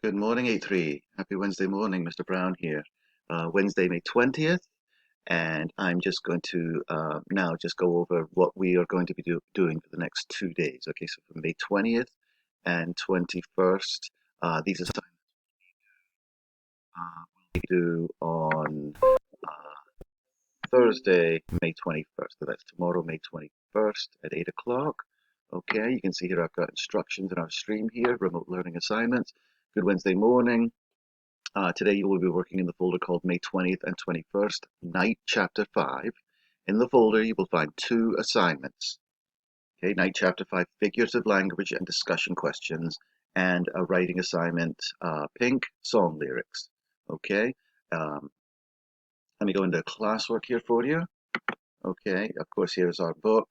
Good morning, A3. Happy Wednesday morning, Mr. Brown here. Wednesday, May 20th, and I'm just going to now just go over what we are going to be doing for the next 2 days. Okay, so for May 20th and 21st, these assignments we do on Thursday, May 21st. So that's tomorrow, May 21st at 8 o'clock. Okay, you can see here I've got instructions in our stream here, remote learning assignments. Good Wednesday morning. Today you will be working in the folder called May 20th and 21st, Night Chapter 5. In the folder you will find two assignments. Okay, Night Chapter 5, Figurative Language and Discussion Questions, and a writing assignment, Pink, Song Lyrics. Okay, um, let me go into classwork here for you. Okay, of course here's our book,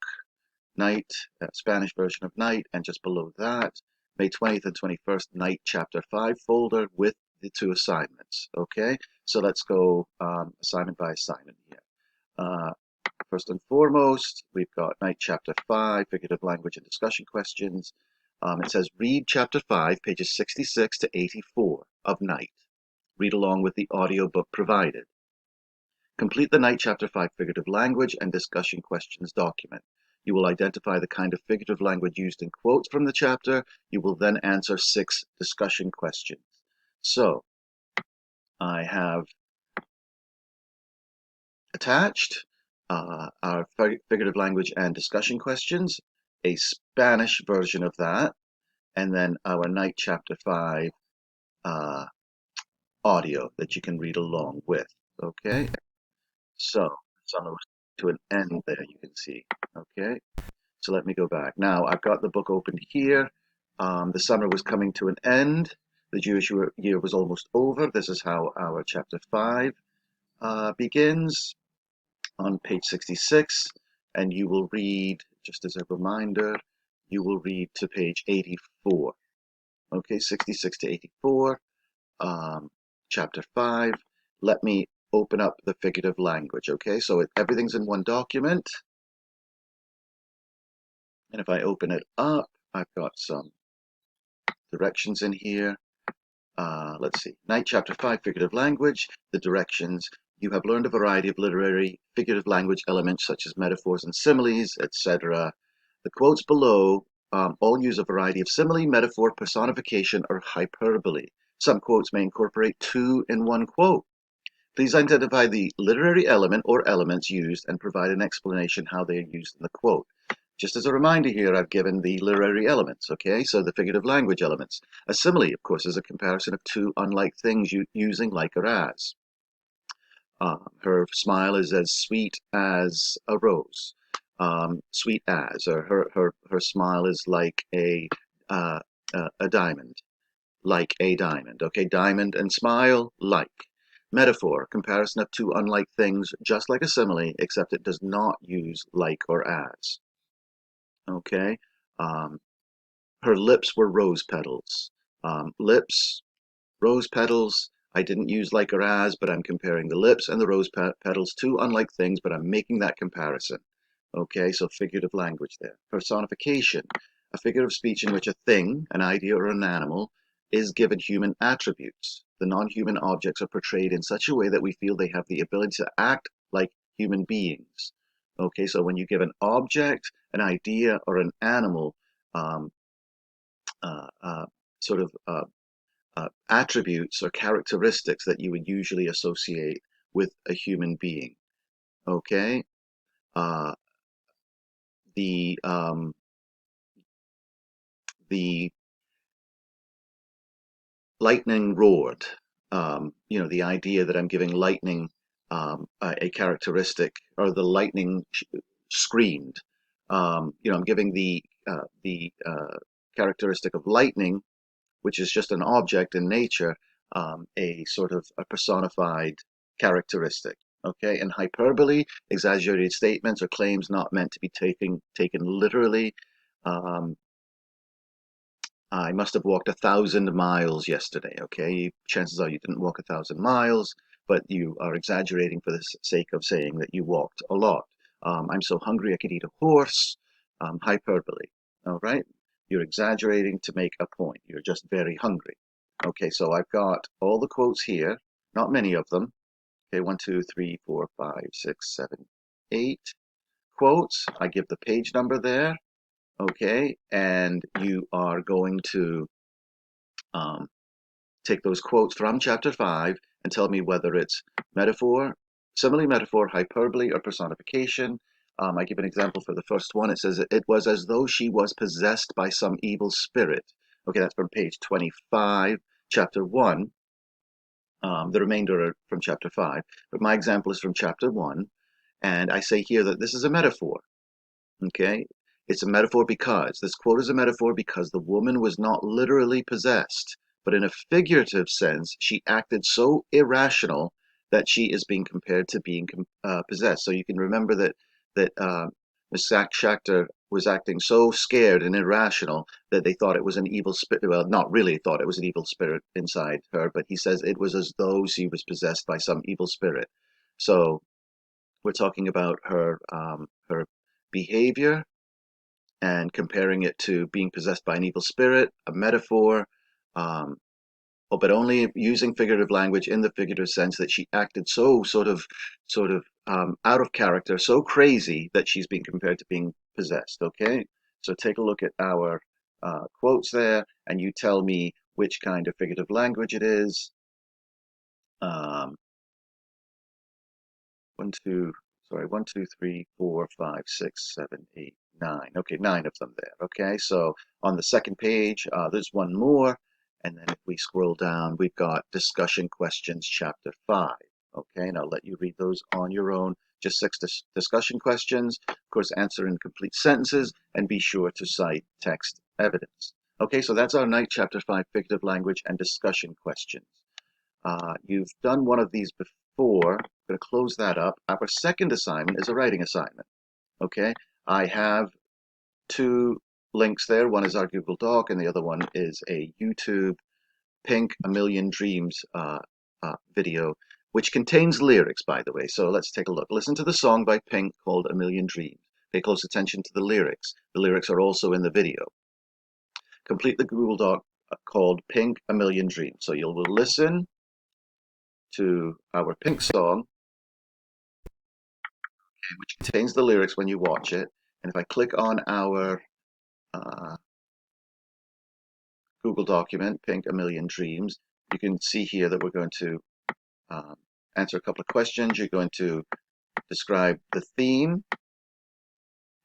Night, Spanish version of Night, and just below that, May 20th and 21st, Night Chapter 5 folder with the two assignments. Okay, so let's go assignment by assignment here. First and foremost, we've got Night Chapter 5, Figurative Language and Discussion Questions. It says read Chapter 5, pages 66 to 84 of Night. Read along with the audiobook provided. Complete the Night Chapter 5 Figurative Language and Discussion Questions document. You will identify the kind of figurative language used in quotes from the chapter. You will then answer 6 discussion questions. So, I have attached our figurative language and discussion questions, a Spanish version of that, and then our Night Chapter 5 audio that you can read along with. Okay, so it's almost to an end there, you can see. Okay. So let me go back. Now I've got the book opened here. The summer was coming to an end. The Jewish year was almost over. This is how our chapter 5 begins on page 66. And you will read, just as a reminder, you will read to page 84. Okay, 66 to 84, chapter 5. Let me open up the figurative language. Okay, so everything's in one document. And if I open it up, I've got some directions in here. Let's see. Night Chapter 5, Figurative Language. The directions. You have learned a variety of literary figurative language elements such as metaphors and similes, etc. The quotes below all use a variety of simile, metaphor, personification, or hyperbole. Some quotes may incorporate two in one quote. Please identify the literary element or elements used and provide an explanation how they are used in the quote. Just as a reminder here, I've given the literary elements, okay? So the figurative language elements. A simile, of course, is a comparison of two unlike things using like or as. Her smile is as sweet as a rose. Sweet as, or her smile is like a diamond. Like a diamond, okay? Diamond and smile, like. Metaphor, comparison of two unlike things, just like a simile, except it does not use like or as. Okay, her lips were rose petals. Lips, rose petals. I didn't use like or as, but I'm comparing the lips and the rose petals, two unlike things, but I'm making that comparison. Okay, so figurative language there. Personification, a figure of speech in which a thing, an idea, or an animal is given human attributes. The non-human objects are portrayed in such a way that we feel they have the ability to act like human beings. Okay, so when you give an object, an idea, or an animal um, uh, uh, sort of attributes or characteristics that you would usually associate with a human being. Okay, uh, the the lightning roared. The idea that I'm giving lightning a characteristic, or the lightning screamed. I'm giving the characteristic of lightning, which is just an object in nature, a sort of a personified characteristic. Okay, and hyperbole, exaggerated statements or claims not meant to be taken literally. Um, I must have walked 1,000 miles yesterday. Okay, chances are you didn't walk 1,000 miles, but you are exaggerating for the sake of saying that you walked a lot. I'm so hungry I could eat a horse. Hyperbole. All right, you're exaggerating to make a point. You're just very hungry. Okay, so I've got all the quotes here, not many of them. Okay, 1, 2, 3, 4, 5, 6, 7, 8 quotes. I give the page number there. Okay, and you are going to take those quotes from chapter 5 and tell me whether it's metaphor, simile, metaphor, hyperbole, or personification. I give an example for the first one. It says, it was as though she was possessed by some evil spirit. Okay, that's from page 25, chapter 1. The remainder are from chapter 5. But my example is from chapter 1. And I say here that this is a metaphor. Okay, it's a metaphor because this quote is a metaphor because the woman was not literally possessed, but in a figurative sense, she acted so irrational that she is being compared to being possessed. So you can remember that Miss Schachter was acting so scared and irrational that they thought it was an evil spirit. Well, not really thought it was an evil spirit inside her, but he says it was as though she was possessed by some evil spirit. So we're talking about her behavior and comparing it to being possessed by an evil spirit, a metaphor, um, but only using figurative language in the figurative sense that she acted so sort of out of character, so crazy that she's being compared to being possessed. Okay, so take a look at our quotes there, and you tell me which kind of figurative language it is. One, two, sorry, 1, 2, 3, 4, 5, 6, 7, 8, 9. Okay, 9 of them there. Okay, so on the second page, there's one more. And then if we scroll down, we've got discussion questions, chapter 5. Okay, and I'll let you read those on your own. Just 6 discussion questions. Of course, answer in complete sentences and be sure to cite text evidence. Okay, so that's our night chapter 5 figurative language and discussion questions. You've done one of these before. I'm going to close that up. Our second assignment is a writing assignment. Okay, I have 2 links there. One is our Google Doc, and the other one is a YouTube Pink A Million Dreams video, which contains lyrics, by the way. So let's take a look. Listen to the song by Pink called A Million Dreams. Pay close attention to the lyrics. The lyrics are also in the video. Complete the Google Doc called Pink A Million Dreams. So you'll listen to our Pink song, which contains the lyrics when you watch it. And if I click on our Google document, Pink A Million Dreams, you can see here that we're going to answer a couple of questions. You're going to describe the theme.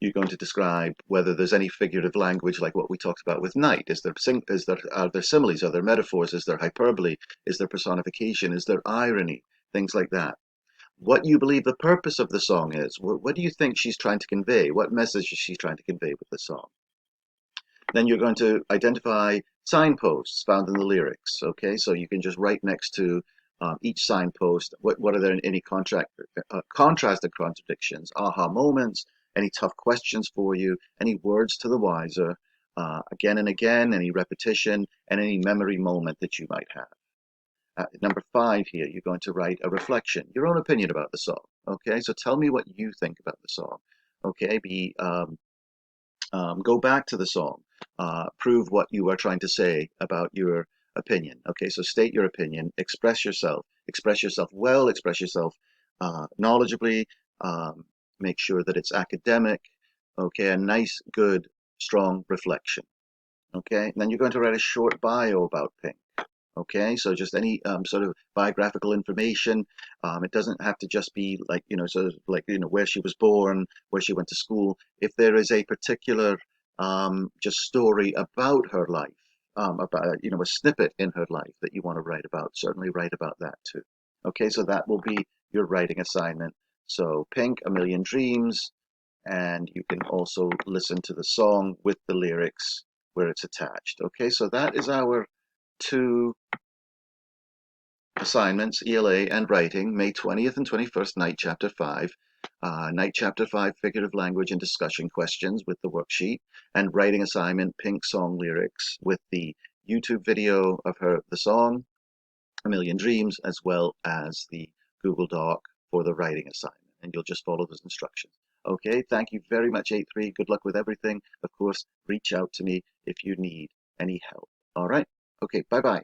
You're going to describe whether there's any figurative language like what we talked about with night. Are there similes? Are there metaphors? Is there hyperbole? Is there personification? Is there irony? Things like that. What you believe the purpose of the song is. What do you think she's trying to convey? What message is she trying to convey with the song? Then you're going to identify signposts found in the lyrics. Okay, so you can just write next to each signpost. What are there any contrasted contradictions, aha moments, any tough questions for you, any words to the wiser, again and again, any repetition, and any memory moment that you might have. Number 5 here, you're going to write a reflection, your own opinion about the song. Okay, so tell me what you think about the song. Okay, go back to the song, prove what you are trying to say about your opinion. Okay, so state your opinion, express yourself well, express yourself knowledgeably, make sure that it's academic. Okay, a nice, good, strong reflection. Okay, and then you're going to write a short bio about Pink. Okay, so just any sort of biographical information. It doesn't have to just be like, sort of like, where she was born, where she went to school. If there is a particular just story about her life, about, a snippet in her life that you want to write about, certainly write about that too. Okay, so that will be your writing assignment. So Pink, A Million Dreams, and you can also listen to the song with the lyrics where it's attached. Okay, so that is our 2 assignments, ELA and writing, May 20th and 21st, night chapter 5. Night chapter 5, figurative language and discussion questions with the worksheet, and writing assignment, Pink song lyrics with the YouTube video of the song, A Million Dreams, as well as the Google Doc for the writing assignment. And you'll just follow those instructions. Okay, thank you very much, 8-3. Good luck with everything. Of course, reach out to me if you need any help. All right? Okay, bye-bye.